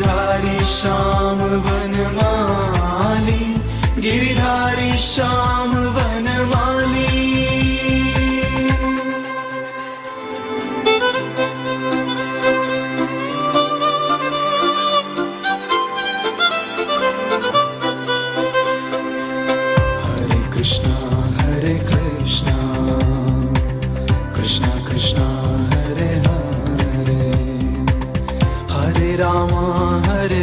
Giridhari Shyam Vanamali, Giridhari Shyam Vanamali. Hare Krishna Krishna Krishna Hare Hare, Hare Rama Hare